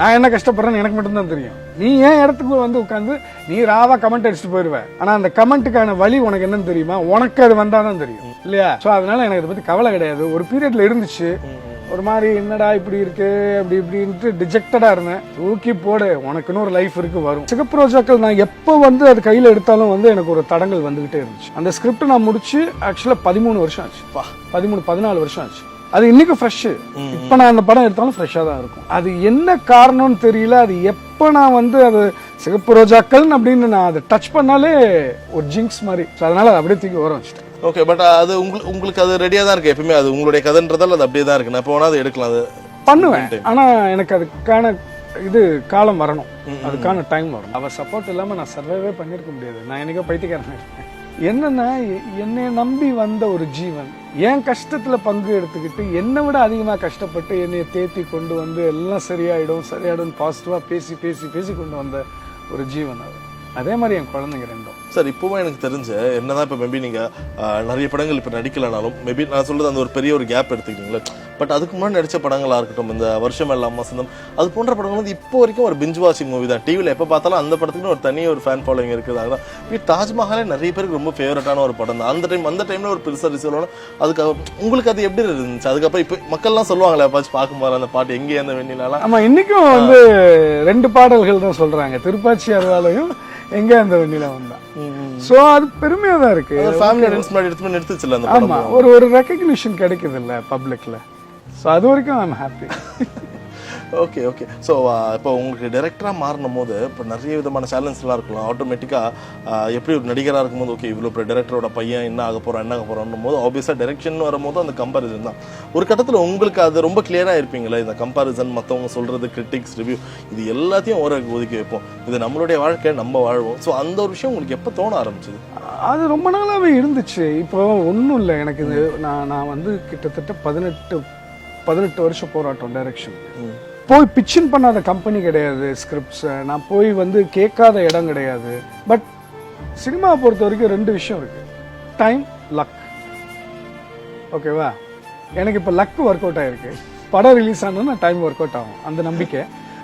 நான் என்ன கஷ்டப்படுறேன்னு எனக்கு மட்டும்தான் தெரியும். நீ ஏன் இடத்துக்கு வந்து உட்காந்து நீ ராவா கமெண்ட் அடிச்சுட்டு போயிடுவேன். ஆனா அந்த கமெண்ட்டுக்கான வழி உனக்கு என்னன்னு தெரியுமா? உனக்கு அது வந்தாதான் தெரியும் இல்லையா? சோ அதனால எனக்கு இதை பத்தி கவலை கிடையாது. ஒரு பீரியட்ல இருந்துச்சு, ஒரு மாதிரி என்னடா இப்படி இருக்கு அப்படி இப்படின்ட்டு டிஜெக்டடா இருந்தேன். தூக்கி போடு, உனக்குன்னு ஒரு லைஃப் இருக்கு, வரும். சிகப்பு ரோஜாக்கள் நான் எப்போ வந்து அது கையில எடுத்தாலும் வந்து எனக்கு ஒரு தடங்கள் வந்துகிட்டே இருந்துச்சு. அந்த ஸ்கிரிப்ட் நான் முடிச்சு ஆக்சுவலா 13 வருஷம் ஆச்சு. 14 வருஷம் ஆச்சு. அது இன்னைக்கு ஃப்ரெஷ். இப்ப நான் அந்த படம் எடுத்தாலும் ஃப்ரெஷ்ஷா தான் இருக்கும். அது என்ன காரணம்னு தெரியல. அது எப்ப நான் வந்து அது சிகப்பு ரோஜாக்கள் அப்படின்னு நான் அதை டச் பண்ணாலே ஒரு ஜிங்க்ஸ் மாதிரி. அதனால அதை அப்படியே தூக்கி ஓரம் வச்சுட்டேன். ஓகே, பட் அது உங்களுக்கு அது ரெடியா தான் இருக்கு எப்பவுமே. அது உங்களுடைய கதைன்றதால அது அப்படியே தான் இருக்கு. நான் போனா அதை எடுக்கலாம், அது பண்ணுவேன். ஆனா எனக்கு அதுக்கான இது காலம் வரணும், அதுக்கான டைம் வரும். அவர் சப்போர்ட் இல்லாம நான் சர்வைவே பண்ணிருக்க முடியாது. நான் என்னைக்கோ பைத்தியக்காரன் இருக்கேன். என்னன்னா என்னை நம்பி வந்த ஒரு ஜீவன் என் கஷ்டத்துல பங்கு எடுத்துக்கிட்டு என்னை விட அதிகமா கஷ்டப்பட்டு என்னைய தேத்தி கொண்டு வந்து எல்லாம் சரியாயிடும் பாசிட்டிவா பேசி பேசி பேசி கொண்டு வந்த ஒரு ஜீவன் அவர். அதே மாதிரி என் குழந்தைங்க ரெண்டும். சார், இப்போவும் எனக்கு தெரிஞ்ச என்னதான் இப்போ மேபி நீங்கள் நிறைய படங்கள் இப்போ நடிக்கலனாலும் மேபி நான் சொல்றது அந்த ஒரு பெரிய ஒரு கேப் எடுத்துக்கிட்டீங்களே, பட் அதுக்கு முன்னாடி நடித்த படங்களாக இருக்கட்டும், இந்த வருஷம் எல்லாம் வசந்தம், அது போன்ற படங்கள் வந்து இப்போ வரைக்கும் ஒரு பிஞ்ச் வாட்சிங் மூவி தான். டிவியில் எப்போ பார்த்தாலும் அந்த படத்துக்குன்னு ஒரு தனி ஒரு ஃபேன் ஃபாலோவிங் இருக்குது. அதுதான் இப்போ தாஜ்மஹாலே நிறைய பேருக்கு ரொம்ப ஃபேவரட்டான ஒரு படம் தான். அந்த டைமில் ஒரு பெருசாக ரிசல்ட். அதுக்காக உங்களுக்கு அது எப்படி இருந்துச்சு? அதுக்கப்புறம் இப்போ மக்கள்லாம் சொல்லுவாங்களே எப்பாச்சும் பார்க்கும்போது அந்த பாட்டு எங்கே அந்த வெண்ணிலாம். ஆமாம், இன்னைக்கும் வந்து 2 பாடல்கள் தான் சொல்கிறாங்க, திருப்பாச்சி அருவாலையும் எங்க அந்த வெண்ணிலா வந்தா. சோ அது பெருமையா தான் இருக்கு. ஆமா, ஒரு ரெகக்னிஷன் கிடைக்குது இல்ல பப்ளிக்ல. சோ அது வரைக்கும் I am happy. Okay okay. So இப்போ உங்களுக்கு டைரக்டராக மாறினும் போது இப்போ நிறைய விதமான சேலஞ்சஸ்லாம் இருக்கலாம். ஆட்டோமேட்டிக்காக எப்படி ஒரு நடிகராக இருக்கும்போது ஓகே இவ்வளோ இப்போ டைரக்டரோட பையன் என்ன ஆக போகிறோம் போது ஆப்வியஸாக டைரக்ஷன் வரும்போது அந்த கம்பேரிசன் தான். ஒரு கட்டத்தில் உங்களுக்கு அது ரொம்ப கிளியராக இருப்பீங்களா? இந்த கம்பேரிசன், மற்றவங்க சொல்கிறது, கிரிட்டிக்ஸ், ரிவ்யூ, இது எல்லாத்தையும் ஒதுக்கி வைப்போம். இது நம்மளுடைய வாழ்க்கை, நம்ம வாழ்வோம். ஸோ அந்த ஒரு விஷயம் உங்களுக்கு எப்போ தோண ஆரம்பிச்சது? அது ரொம்ப நாளாகவே இருந்துச்சு. இப்போ ஒன்றும் இல்லை எனக்கு இது. நான் வந்து கிட்டத்தட்ட 18 வருஷம் போராட்டம் டைரக்ஷன். போய் பிச்சின் பண்ணாத கம்பெனி கிடையாது, ஸ்கிரிப்ட்ஸை நான் போய் வந்து கேட்காத இடம் கிடையாது. பட் சினிமாவை பொறுத்த வரைக்கும் 2 விஷயம் இருக்கு, டைம், லக். ஓகேவா? எனக்கு இப்போ லக் ஒர்க் அவுட் ஆயிருக்கு. படம் ரிலீஸ் ஆனா டைம் ஒர்க் அவுட் ஆகும், அந்த நம்பிக்கை.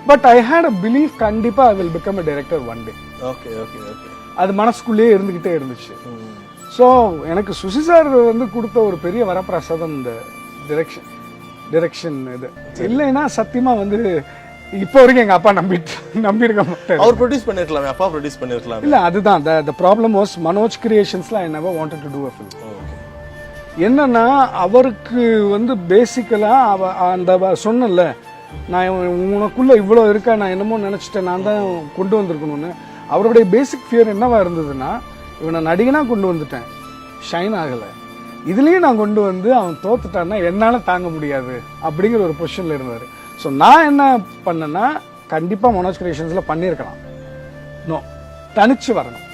But I hate a belief, கண்டிப்பா I will become a director one day. Okay okay okay. அது மனசுக்குள்ளேயே இருந்துகிட்டே இருந்துச்சு. ஸோ எனக்கு சுசி சார் வந்து கொடுத்த ஒரு பெரிய வரப்பிரசாதம் இந்த டிரெக்ஷன் இது. இல்லைன்னா சத்தியமா வந்து இப்போ வரைக்கும் எங்க அப்பா நம்பியிருக்க மாட்டாரு. அவர் ப்ரொடியூஸ் பண்ணிருக்கலாம், அப்பா ப்ரொடியூஸ் பண்ணிருக்கலாம். இல்ல, அதுதான் the problem was Manoj கிரியேஷன்ஸ்ல I never wanted to do a film. என்னன்னா அவருக்கு வந்து பேசிக்கலா அந்த சொன்னல, நான் உனக்குள்ள இவ்வளவு இருக்கா, நான் என்னமோ நினைச்சிட்டேன், நான் தான் கொண்டு வந்திருக்கணும்னு. அவருடைய பேசிக் ஃபியர் என்னவா இருந்ததுன்னா, இவனை நடிகனா கொண்டு வந்துட்டேன், ஷைன் ஆகல, இதுலயும் நான் கொண்டு வந்து அவன் தோத்துட்டான்னா என்னால தாங்க முடியாது அப்படிங்கிற ஒரு பொசிஷன்ல இருந்தாரு. ஸோ நான் என்ன பண்ணேன்னா, கண்டிப்பா மனோஜ் கிரியேஷன்ஸ்ல பண்ணியிருக்கலாம். நோ, தனிச்சு வரணும்,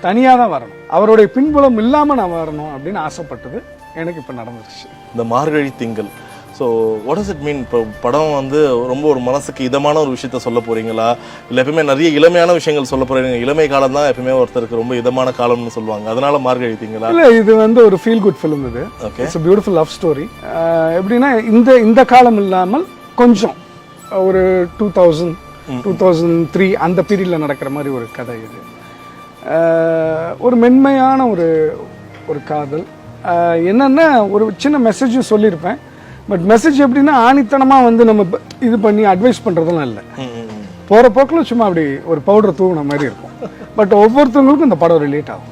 தனியா தான் வரணும், அவருடைய பின்புலம் இல்லாம நான் வரணும் அப்படின்னு ஆசைப்பட்டது எனக்கு இப்ப நடந்துருச்சு. இந்த மார்கழி திங்கள். So what does it mean? இப்போ படம் வந்து ரொம்ப ஒரு மனசுக்கு இதமான ஒரு விஷயத்த சொல்ல போறீங்களா, இல்லை எப்பவுமே நிறைய இளமையான விஷயங்கள் சொல்ல போறீங்க? இளமை காலம் தான் எப்பவுமே ஒருத்தருக்கு ரொம்ப இதமான காலம்னு சொல்லுவாங்க, அதனால மார்கழி திங்களா? இல்லை, இது வந்து ஒரு ஃபீல் குட் ஃபிலிம். இது it's a beautiful love story. எப்படின்னா இந்த காலம் இல்லாமல் கொஞ்சம் ஒரு 2000 2003 அந்த பீரியட்ல நடக்கிற மாதிரி ஒரு கதை இது. ஒரு மென்மையான ஒரு காதல். என்னன்னா ஒரு சின்ன மெசேஜும் சொல்லியிருப்பேன். பட் மெசேஜ் எப்படின்னா ஆணித்தனமா வந்து நம்ம இது பண்ணி அட்வைஸ் பண்றதெல்லாம் இல்லை. போற போக்கில் சும்மா அப்படி ஒரு பவுடர் தூவுன மாதிரி இருக்கும். பட் ஒவ்வொருத்தவங்களுக்கும் இந்த படம் ரிலேட் ஆகும்.